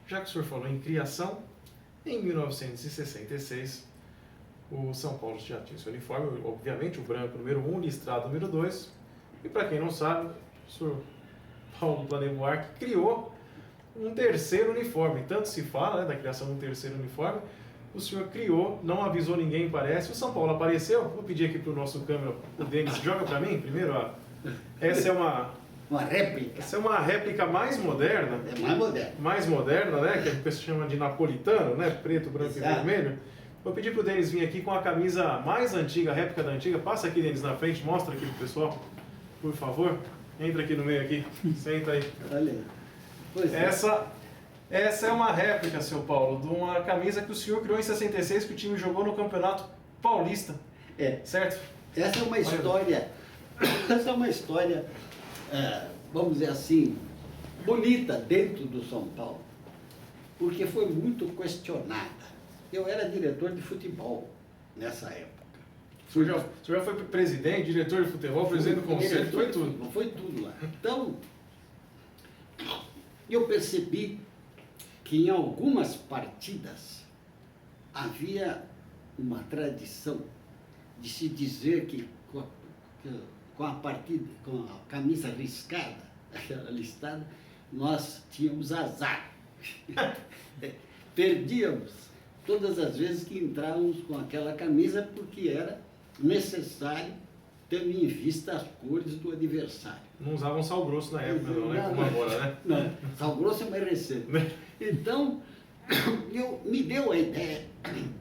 já que o senhor falou em criação, em 1966, o São Paulo já tinha seu uniforme, obviamente o branco número 1, listrado número 2, e para quem não sabe, o senhor Paulo Planey Buarque criou um terceiro uniforme. Tanto se fala, né, da criação de um terceiro uniforme. O senhor criou, não avisou ninguém, parece. O São Paulo apareceu. Vou pedir aqui para o nosso câmera, o Denis, joga para mim primeiro. Ó. Essa é uma réplica. Essa é uma réplica mais moderna. É mais moderna. Mais moderna, né? Que a pessoa chama de napolitano, né? Preto, branco Exato. e vermelho. Vou pedir para o Denis vir aqui com a camisa mais antiga, a réplica da antiga. Passa aqui, Denis, na frente, mostra aqui pro pessoal, por favor. Entra aqui no meio aqui, senta aí. Olha aí. Pois é. Essa é uma réplica, seu Paulo, de uma camisa que o senhor criou em 66, que o time jogou no Campeonato Paulista. É. Certo? Essa é uma história, vamos dizer assim, bonita dentro do São Paulo, porque foi muito questionada. Eu era diretor de futebol nessa época. O senhor já foi presidente, diretor de futebol, presidente do conselho, foi tudo. Não foi tudo lá. Então, eu percebi que em algumas partidas havia uma tradição de se dizer que com a camisa riscada, aquela listada, nós tínhamos azar. Perdíamos todas as vezes que entrávamos com aquela camisa, porque era necessário tendo em vista as cores do adversário. Não usavam sal grosso na época, não, né? Como agora, né? Não, sal grosso é mais recente. Então, me deu a ideia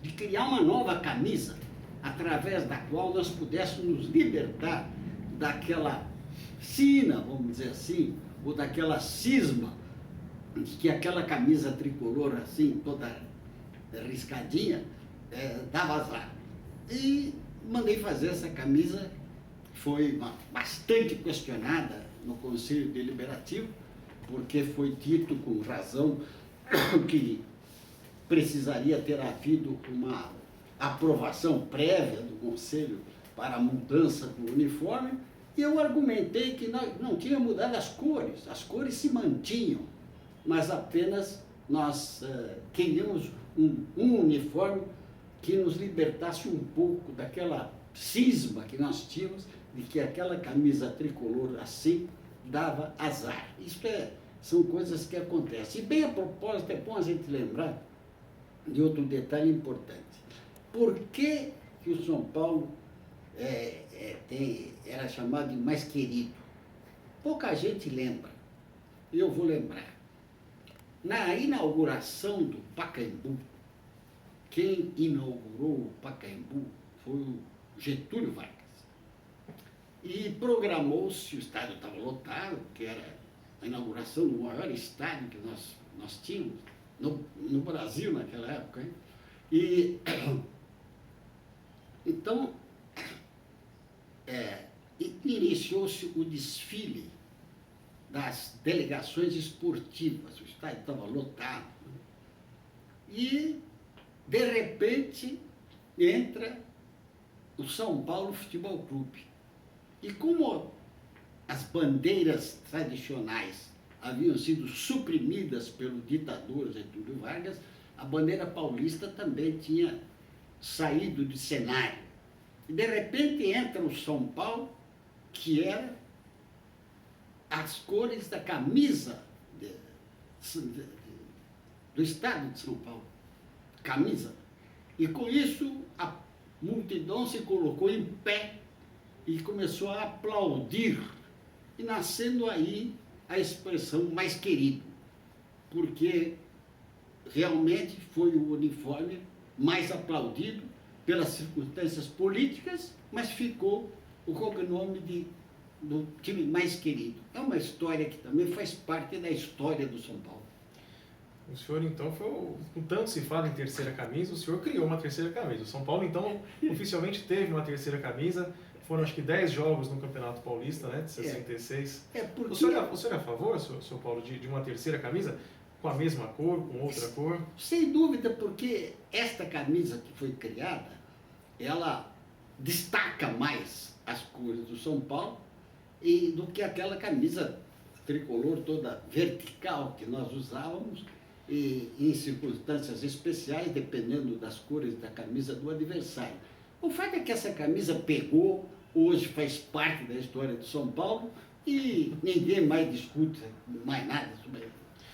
de criar uma nova camisa, através da qual nós pudéssemos nos libertar daquela sina, vamos dizer assim, ou daquela cisma, de que aquela camisa tricolor assim, toda riscadinha, dava azar. E mandei fazer essa camisa, foi bastante questionada no Conselho Deliberativo, porque foi dito com razão que precisaria ter havido uma aprovação prévia do Conselho para a mudança do uniforme, e eu argumentei que não tinha mudado as cores se mantinham, mas apenas nós queríamos um uniforme que nos libertasse um pouco daquela cisma que nós tínhamos de que aquela camisa tricolor assim dava azar. São coisas que acontecem. E bem a propósito, é bom a gente lembrar de outro detalhe importante. Por que o São Paulo era chamado de mais querido? Pouca gente lembra. Eu vou lembrar. Na inauguração do Pacaembu, quem inaugurou o Pacaembu foi o Getúlio Vargas. E programou-se, o estádio estava lotado, que era a inauguração do maior estádio que nós tínhamos no Brasil naquela época. Hein? E então, iniciou-se o desfile das delegações esportivas, o estádio estava lotado. E, de repente, entra o São Paulo Futebol Clube. E como as bandeiras tradicionais haviam sido suprimidas pelo ditador Getúlio Vargas, a bandeira paulista também tinha saído de cenário. E, de repente, entra o São Paulo, que era as cores da camisa do estado de São Paulo. Camisa. E, com isso, a multidão se colocou em pé e começou a aplaudir, e nascendo aí a expressão mais querido, porque realmente foi o uniforme mais aplaudido pelas circunstâncias políticas, mas ficou o cognome do time mais querido. É uma história que também faz parte da história do São Paulo. O senhor, então, com tanto se fala em terceira camisa, o senhor criou uma terceira camisa. O São Paulo, então, oficialmente teve uma terceira camisa. Foram, acho que, 10 jogos no Campeonato Paulista, né, de 66. Porque... O senhor é a favor, seu Paulo, de uma terceira camisa? Com a mesma cor, com outra cor? Sem dúvida, porque esta camisa que foi criada, ela destaca mais as cores do São Paulo do que aquela camisa tricolor toda vertical que nós usávamos e em circunstâncias especiais, dependendo das cores da camisa do adversário. O fato é que essa camisa pegou, hoje faz parte da história de São Paulo e ninguém mais discute mais nada sobre ela.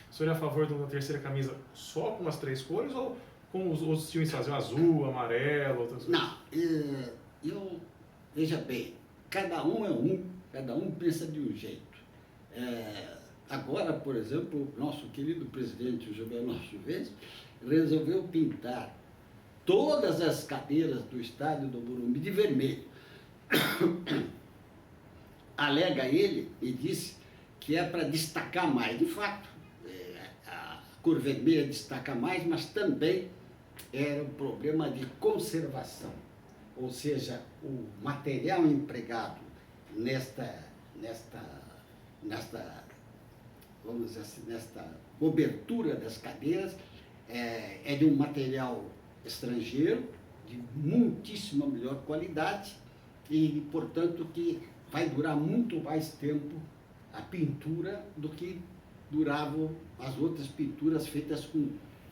O senhor é a favor de uma terceira camisa só com as 3 cores ou com os outros times faziam azul, amarelo, outras coisas? Não, veja bem, cada um pensa de um jeito. Agora, por exemplo, nosso querido presidente, o Juvenal Silvestre, resolveu pintar todas as cadeiras do estádio do Morumbi de vermelho. Alega ele e disse que é para destacar mais. De fato, a cor vermelha destaca mais, mas também era um problema de conservação. Ou seja, o material empregado vamos dizer assim, nesta cobertura das cadeiras é de um material estrangeiro, de muitíssima melhor qualidade e, portanto, que vai durar muito mais tempo a pintura do que duravam as outras pinturas feitas com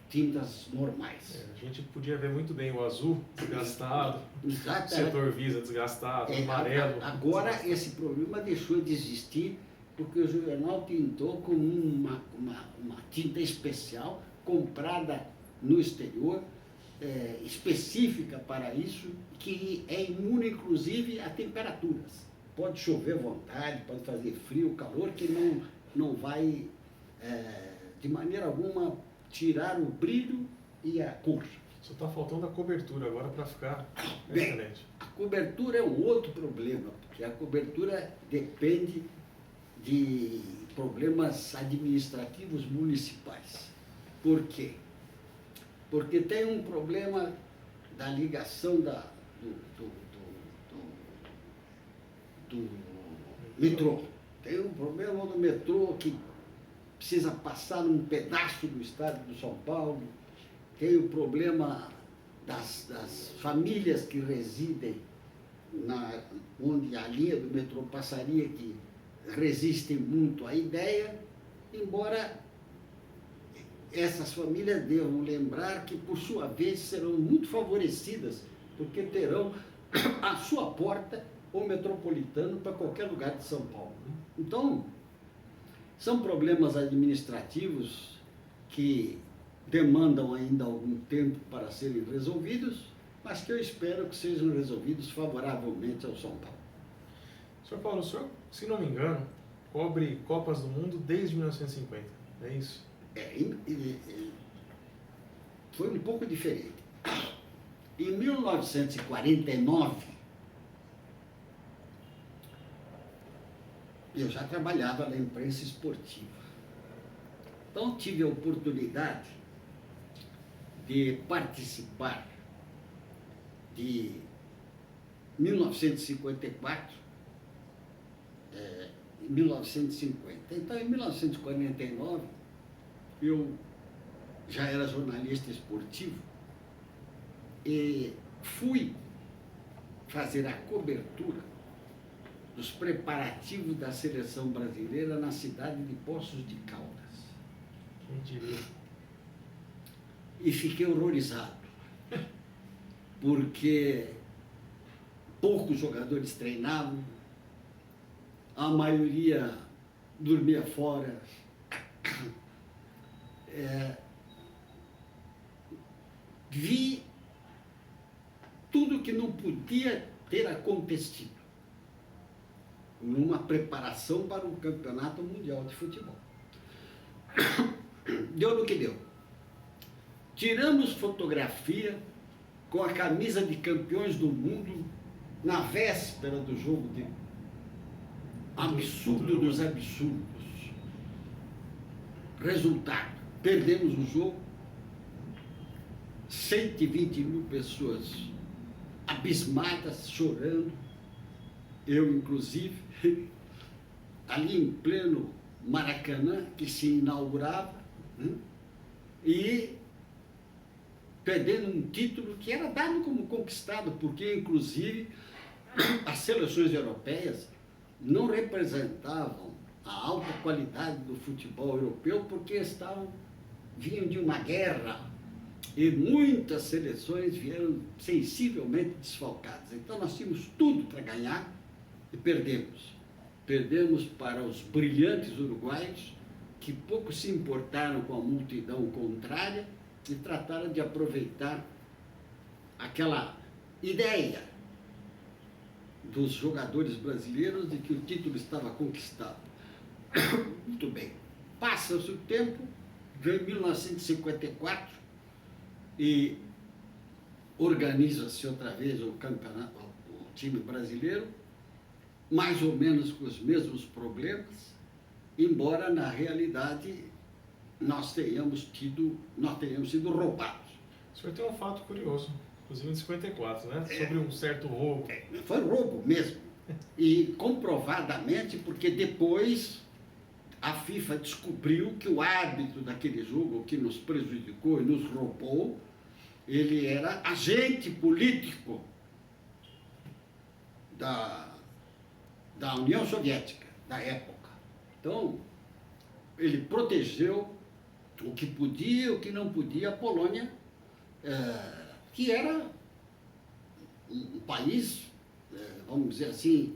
tintas normais. A gente podia ver muito bem o azul desgastado, Exato, o setor Visa desgastado, o amarelo. Agora esse problema deixou de existir porque o Juvenal pintou com uma tinta especial comprada no exterior, específica para isso, que é imune inclusive a temperaturas. Pode chover à vontade, pode fazer frio, calor, que não vai de maneira alguma tirar o brilho e a cor. Só está faltando a cobertura agora para ficar excelente. A cobertura é um outro problema, porque a cobertura depende de problemas administrativos municipais. Por quê? Porque tem um problema da ligação do metrô. Tem um problema do metrô que precisa passar num pedaço do estado de São Paulo. Tem o problema das famílias que residem onde a linha do metrô passaria, que resistem muito à ideia, embora essas famílias devam lembrar que, por sua vez, serão muito favorecidas, porque terão à sua porta o metropolitano para qualquer lugar de São Paulo. Então, são problemas administrativos que demandam ainda algum tempo para serem resolvidos, mas que eu espero que sejam resolvidos favoravelmente ao São Paulo. Senhor Paulo, o senhor, se não me engano, cobre Copas do Mundo desde 1950, é isso? Foi um pouco diferente. Em 1949, eu já trabalhava na imprensa esportiva. Então, tive a oportunidade de participar de 1954 e 1950. Então, em 1949, eu já era jornalista esportivo e fui fazer a cobertura dos preparativos da seleção brasileira na cidade de Poços de Caldas. Quem diria? E fiquei horrorizado, porque poucos jogadores treinavam, a maioria dormia fora. Vi tudo que não podia ter acontecido numa preparação para um campeonato mundial de futebol. Deu no que deu. Tiramos fotografia com a camisa de campeões do mundo na véspera do jogo de absurdo dos absurdos. Resultado, perdemos o jogo, 120 mil pessoas abismadas, chorando, eu inclusive, ali em pleno Maracanã, que se inaugurava, né? E perdendo um título que era dado como conquistado, porque inclusive as seleções europeias não representavam a alta qualidade do futebol europeu, porque estavam vinham de uma guerra e muitas seleções vieram sensivelmente desfalcadas. Então nós tínhamos tudo para ganhar e perdemos. Perdemos para os brilhantes uruguaios, que pouco se importaram com a multidão contrária e trataram de aproveitar aquela ideia dos jogadores brasileiros de que o título estava conquistado. Muito bem. Passa-se o tempo, vem 1954 e organiza-se outra vez o campeonato, o time brasileiro, mais ou menos com os mesmos problemas, embora na realidade nós tenhamos sido roubados. O senhor tem um fato curioso, inclusive em 54, né? Sobre um certo roubo. Foi roubo mesmo. E comprovadamente, porque depois a FIFA descobriu que o árbitro daquele jogo, que nos prejudicou e nos roubou, ele era agente político da União Soviética, da época. Então, ele protegeu o que podia e o que não podia a Polônia, que era um país, vamos dizer assim,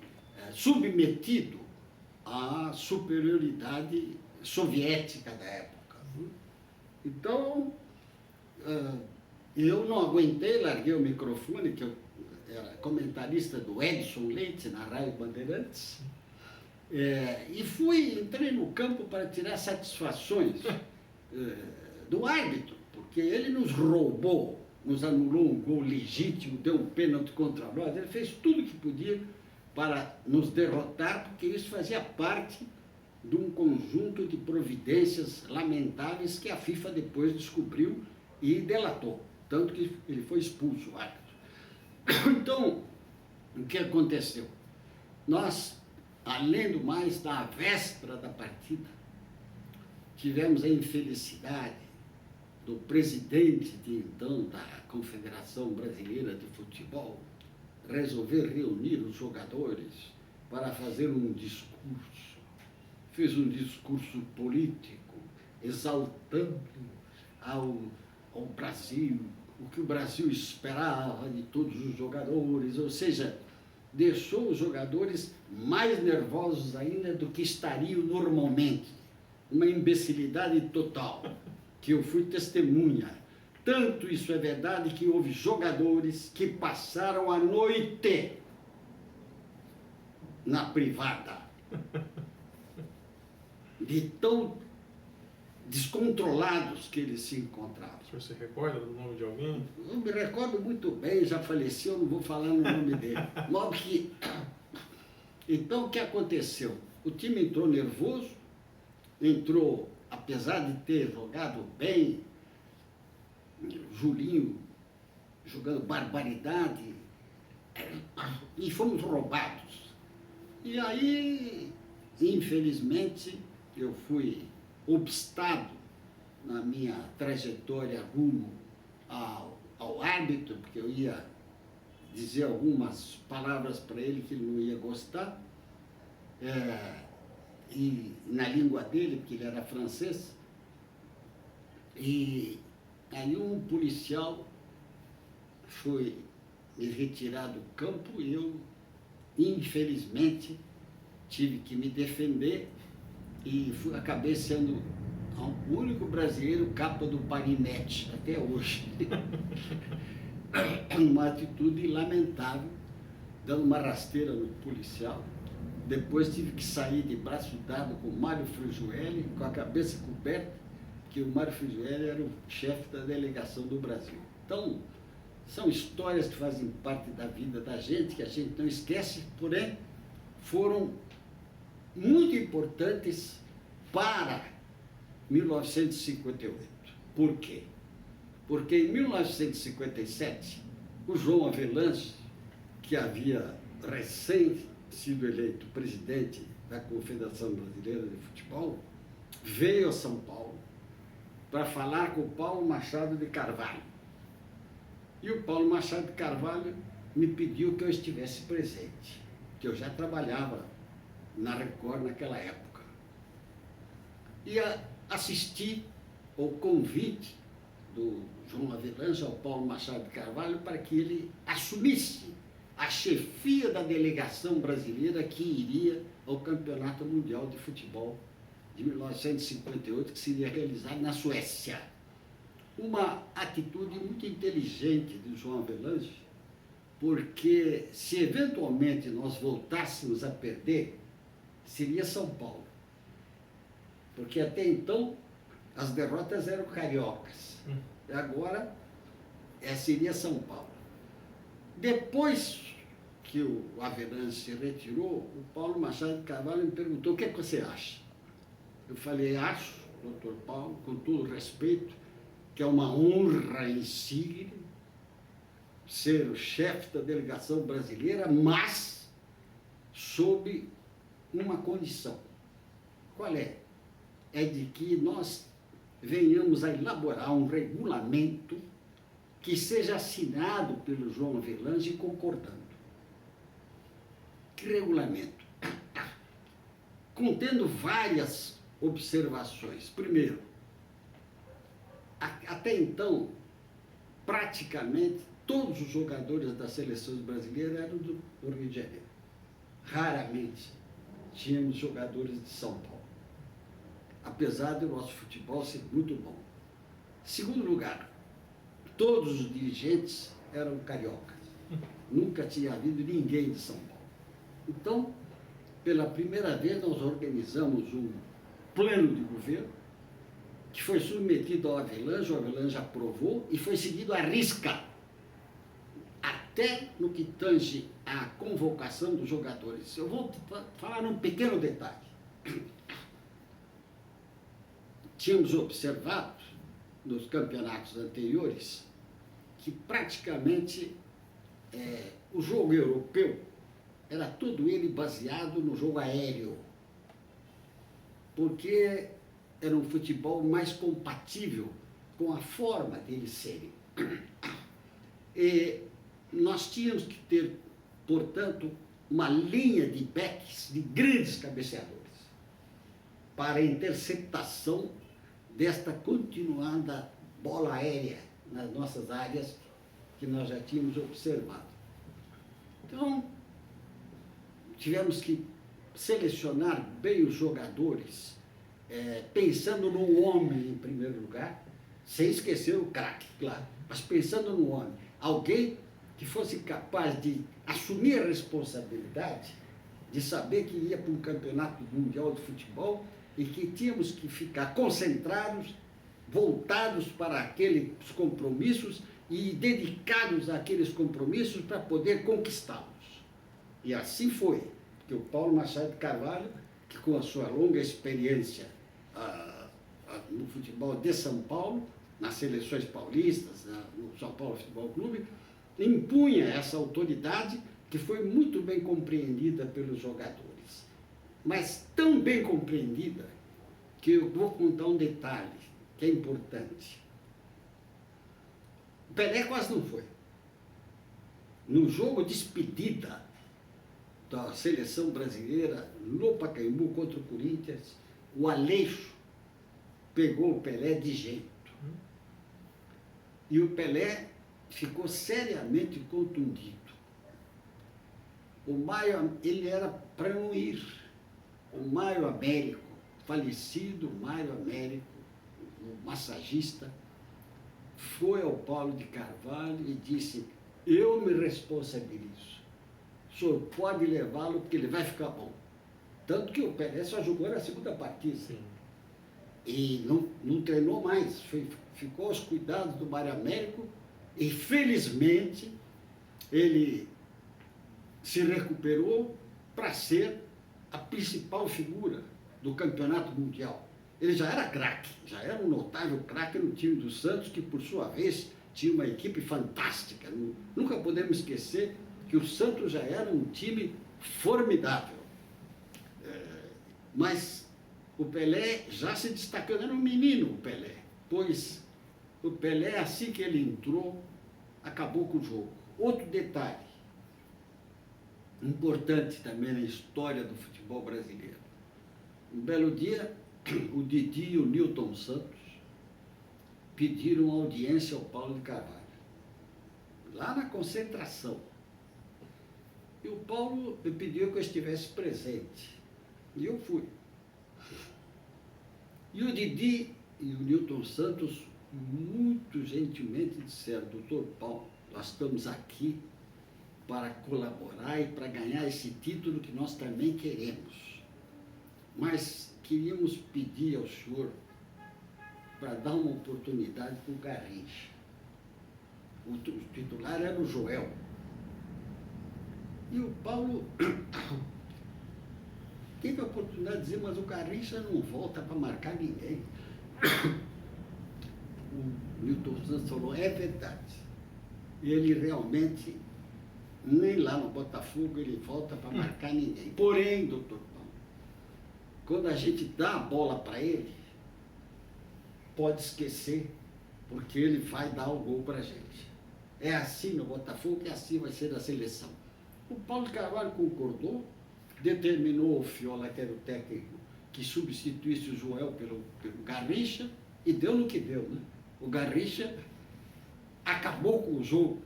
submetido à superioridade soviética da época. Então, eu não aguentei, larguei o microfone, que eu era comentarista do Edson Leite na Rádio Bandeirantes, e entrei no campo para tirar satisfações do árbitro, porque ele nos roubou, nos anulou um gol legítimo, deu um pênalti contra nós, ele fez tudo o que podia para nos derrotar, porque isso fazia parte de um conjunto de providências lamentáveis que a FIFA depois descobriu e delatou, tanto que ele foi expulso, o árbitro. Então, o que aconteceu? Nós, além do mais, na véspera da partida, tivemos a infelicidade do presidente de então da Confederação Brasileira de Futebol resolver reunir os jogadores para fazer um discurso. Fez um discurso político, exaltando ao Brasil, o que o Brasil esperava de todos os jogadores, ou seja, deixou os jogadores mais nervosos ainda do que estariam normalmente. Uma imbecilidade total, que eu fui testemunha. Tanto isso é verdade que houve jogadores que passaram a noite na privada, de tão descontrolados que eles se encontravam. O senhor se recorda do nome de alguém? Eu me recordo muito bem, já faleceu, não vou falar no nome dele. Logo que... Então, o que aconteceu? O time entrou nervoso, entrou, apesar de ter jogado bem, Julinho jogando barbaridade, e fomos roubados. E aí, infelizmente, eu fui obstado na minha trajetória rumo ao árbitro, porque eu ia dizer algumas palavras para ele que ele não ia gostar, e na língua dele, porque ele era francês, e aí um policial foi me retirar do campo e eu, infelizmente, tive que me defender e acabei sendo o único brasileiro capa do Parinete até hoje. Uma atitude lamentável, dando uma rasteira no policial. Depois tive que sair de braço dado com o Mário Frigiueli, com a cabeça coberta, porque o Mário Frigiueli era o chefe da delegação do Brasil. Então, são histórias que fazem parte da vida da gente, que a gente não esquece, porém, foram muito importantes para 1958. Por quê? Porque em 1957, o João Avelange, que havia recém sido eleito presidente da Confederação Brasileira de Futebol, veio a São Paulo para falar com o Paulo Machado de Carvalho. E o Paulo Machado de Carvalho me pediu que eu estivesse presente, que eu já trabalhava na Record naquela época. E assisti o convite do João Avelange ao Paulo Machado de Carvalho para que ele assumisse a chefia da delegação brasileira que iria ao Campeonato Mundial de Futebol de 1958, que seria realizado na Suécia. Uma atitude muito inteligente de João Avelange, porque se eventualmente nós voltássemos a perder, seria São Paulo. Porque até então as derrotas eram cariocas. E agora seria São Paulo. Depois que o Avelange se retirou, o Paulo Machado de Carvalho me perguntou: o que é que você acha? Eu falei: acho, doutor Paulo, com todo respeito, que é uma honra insigne ser o chefe da delegação brasileira, mas sob uma condição. Qual é? É de que nós venhamos a elaborar um regulamento que seja assinado pelo João Avelange concordando. Que regulamento? Contendo várias observações. Primeiro, até então, praticamente todos os jogadores das seleções brasileiras eram do Rio de Janeiro. Raramente tínhamos jogadores de São Paulo, apesar do nosso futebol ser muito bom. Segundo lugar, todos os dirigentes eram cariocas. Nunca tinha havido ninguém de São Paulo. Então, pela primeira vez, nós organizamos um plano de governo que foi submetido ao Avelange, o Avelange aprovou e foi seguido à risca, até no que tange à convocação dos jogadores. Eu vou falar um pequeno detalhe. Tínhamos observado nos campeonatos anteriores que praticamente o jogo europeu era todo ele baseado no jogo aéreo, porque era um futebol mais compatível com a forma deles serem. E nós tínhamos que ter, portanto, uma linha de backs, de grandes cabeceadores, para a interceptação desta continuada bola aérea nas nossas áreas que nós já tínhamos observado. Então, tivemos que selecionar bem os jogadores, pensando no homem em primeiro lugar, sem esquecer o craque, claro, mas pensando no homem. Alguém que fosse capaz de assumir a responsabilidade de saber que ia para um campeonato mundial de futebol e que tínhamos que ficar concentrados, voltados para aqueles compromissos e dedicados àqueles compromissos para poder conquistá-los. E assim foi que o Paulo Machado de Carvalho, que com a sua longa experiência no futebol de São Paulo, nas seleções paulistas, no São Paulo Futebol Clube, impunha essa autoridade que foi muito bem compreendida pelos jogadores. Mas tão bem compreendida que eu vou contar um detalhe que é importante. O Pelé quase não foi. No jogo de despedida da seleção brasileira no Pacaembu contra o Corinthians, o Aleixo pegou o Pelé de jeito. E o Pelé ficou seriamente contundido. O Maio, ele era para não ir. O Maio Américo, falecido Maio Américo, o massagista, foi ao Paulo de Carvalho e disse: eu me responsabilizo. O senhor pode levá-lo porque ele vai ficar bom. Tanto que o Pelé só jogou na segunda partida. Sim. E não treinou mais. Ficou aos cuidados do Mário Américo e, felizmente, ele se recuperou para ser a principal figura do campeonato mundial. Ele já era craque, já era um notável craque no time do Santos, que, por sua vez, tinha uma equipe fantástica. Nunca podemos esquecer que o Santos já era um time formidável. Mas o Pelé já se destacando, era um menino o Pelé, pois o Pelé, assim que ele entrou, acabou com o jogo. Outro detalhe, importante também na história do futebol brasileiro. Um belo dia, o Didi e o Nilton Santos pediram audiência ao Paulo de Carvalho, lá na concentração. E o Paulo me pediu que eu estivesse presente. E eu fui. E o Didi e o Newton Santos muito gentilmente disseram: doutor Paulo, nós estamos aqui para colaborar e para ganhar esse título que nós também queremos. Mas queríamos pedir ao senhor para dar uma oportunidade para o Garrincha. O titular era o Joel. E o Paulo teve a oportunidade de dizer: mas o Garrincha não volta para marcar ninguém. O Newton Santos falou: é verdade. Ele realmente, nem lá no Botafogo, ele volta para marcar ninguém. Porém, doutor Paulo, quando a gente dá a bola para ele, pode esquecer, porque ele vai dar o gol para a gente. É assim no Botafogo e assim vai ser na seleção. O Paulo de Carvalho concordou, determinou o Fiola, que era o técnico, que substituísse o Joel pelo Garrincha, e deu no que deu, né? O Garrincha acabou com o jogo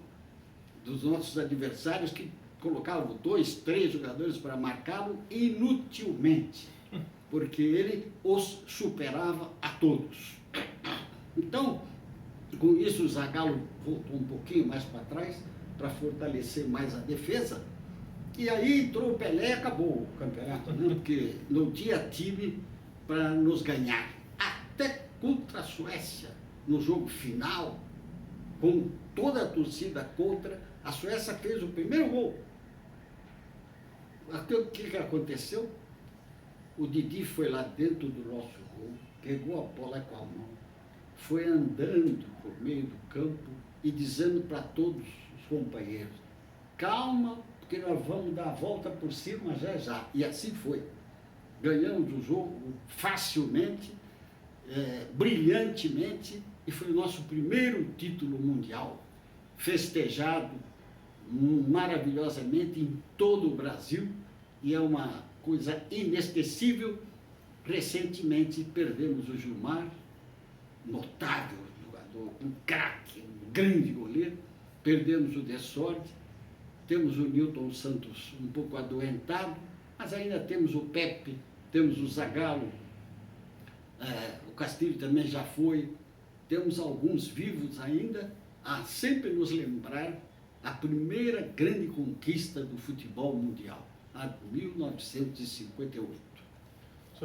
dos nossos adversários, que colocavam 2, 3 jogadores para marcá-lo inutilmente, porque ele os superava a todos. Então, com isso, o Zagallo voltou um pouquinho mais para trás, para fortalecer mais a defesa, e aí entrou o Pelé e acabou o campeonato, né? Porque não tinha time para nos ganhar. Até contra a Suécia, no jogo final, com toda a torcida contra, a Suécia fez o primeiro gol. Até o que aconteceu? O Didi foi lá dentro do nosso gol, pegou a bola com a mão, foi andando por meio do campo e dizendo para todos os companheiros: calma, porque nós vamos dar a volta por cima já já. E assim foi. Ganhamos o jogo facilmente, brilhantemente, e foi o nosso primeiro título mundial, festejado maravilhosamente em todo o Brasil, e é uma coisa inesquecível. Recentemente perdemos o Gilmar, notável jogador, um craque, um grande goleiro, perdemos o De Sorte, temos o Newton Santos um pouco adoentado, mas ainda temos o Pepe, temos o Zagallo, o Castilho também já foi, temos alguns vivos ainda, a sempre nos lembrar a primeira grande conquista do futebol mundial, a 1958.